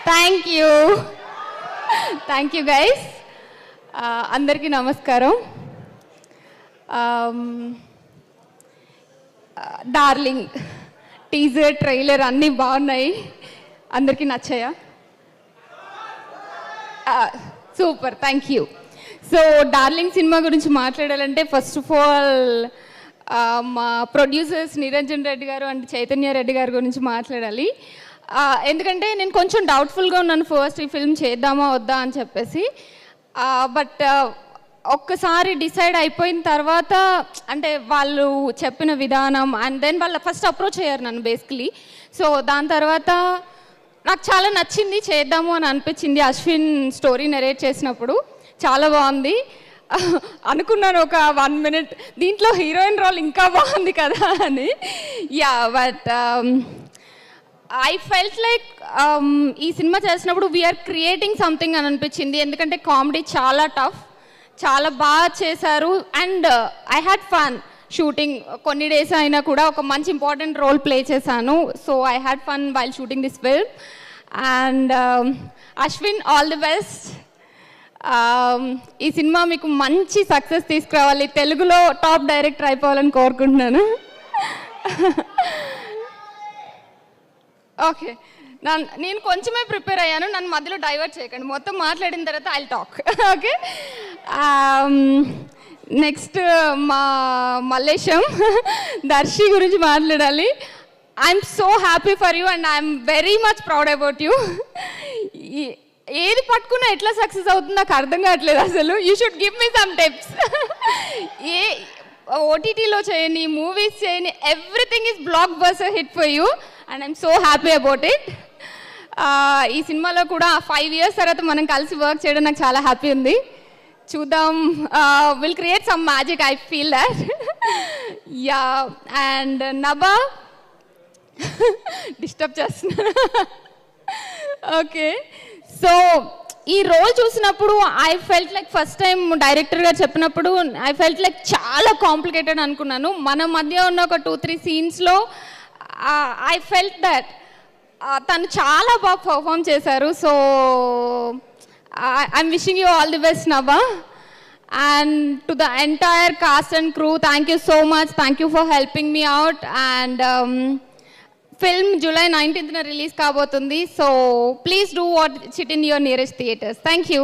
Thank you guys. అందరికీ నమస్కారం. Darling teaser trailer అన్నీ బాగున్నాయి. అందరికీ నచ్చాయా? Super, thank you. So darling cinema గురించి మాట్లాడాలంటే ఫస్ట్ ఆఫ్ ఆల్ మా ప్రొడ్యూసర్స్ నిరంజన్ రెడ్డి గారు అండ్ చైతన్య రెడ్డి గారి గురించి మాట్లాడాలి. ఎందుకంటే నేను కొంచెం డౌట్ఫుల్గా ఉన్నాను ఫస్ట్ ఈ ఫిల్మ్ చేద్దామా వద్దా అని చెప్పేసి. బట్ ఒక్కసారి డిసైడ్ అయిపోయిన తర్వాత అంటే వాళ్ళు చెప్పిన విధానం అండ్ దెన్ వాళ్ళు ఫస్ట్ అప్రోచ్ అయ్యారు నన్ను బేసికలీ. సో దాని తర్వాత నాకు చాలా నచ్చింది, చేద్దాము అని అనిపించింది. అశ్విన్ స్టోరీ నెరేట్ చేసినప్పుడు చాలా బాగుంది అనుకున్నాను. ఒక 1 minute దీంట్లో హీరోయిన్ రోల్ ఇంకా బాగుంది కదా అని. Yeah, but I felt like ఈ సినిమా చేసినప్పుడు వీఆర్ క్రియేటింగ్ సంథింగ్ అని అనిపించింది. ఎందుకంటే కామెడీ చాలా టఫ్, చాలా బాగా చేశారు and I had fun shooting. కొన్ని డేస్ అయినా కూడా ఒక మంచి ఇంపార్టెంట్ రోల్ ప్లే చేశాను. So I had fun while shooting this film. And Ashwin, all the best. ఈ సినిమా మీకు మంచి సక్సెస్ తీసుకురావాలి, తెలుగులో టాప్ డైరెక్టర్ అయిపోవాలని కోరుకుంటున్నాను. ఓకే, నేను కొంచెమే ప్రిపేర్ అయ్యాను, నన్ను మధ్యలో డైవర్ట్ చేయకండి. మొత్తం మాట్లాడిన తర్వాత ఐల్ టాక్. ఓకే, నెక్స్ట్ మా మల్లేశం దర్శి గురించి మాట్లాడాలి. I'm so happy for you and I'm very much proud about you. ఏది పట్టుకున్నా ఎట్లా సక్సెస్ అవుతుంది నాకు అర్థం కావట్లేదు అసలు. You should give me some tips. ఏ ఓటీటీలో చేయని, మూవీస్ చేయని, everything is blockbuster hit for you and I'm so happy about it. ఈ సినిమాలో కూడా 5 years తర్వాత మనం కలిసి వర్క్ చేయడం నాకు చాలా హ్యాపీ ఉంది. చూద్దాం, will create some magic, I feel that. Yeah, and Nabha disturb చేస్తున్నా. ఓకే, సో ఈ రోల్ చూసినప్పుడు I felt like first time డైరెక్టర్గా చెప్పినప్పుడు ఐ ఫెల్ట్ లైక్ చాలా కాంప్లికేటెడ్ అనుకున్నాను. మన మధ్య ఉన్న ఒక 2-3 సీన్స్లో ఐ ఫెల్ట్ దట్ తను చాలా బాగా పర్ఫామ్ చేశారు. So I'm wishing you all the best Nabha. And to the entire cast and crew, thank you so much. Thank you for helping me out. And film July 19th release కాబోతుంది. So please do watch it in your nearest theatres. Thank you.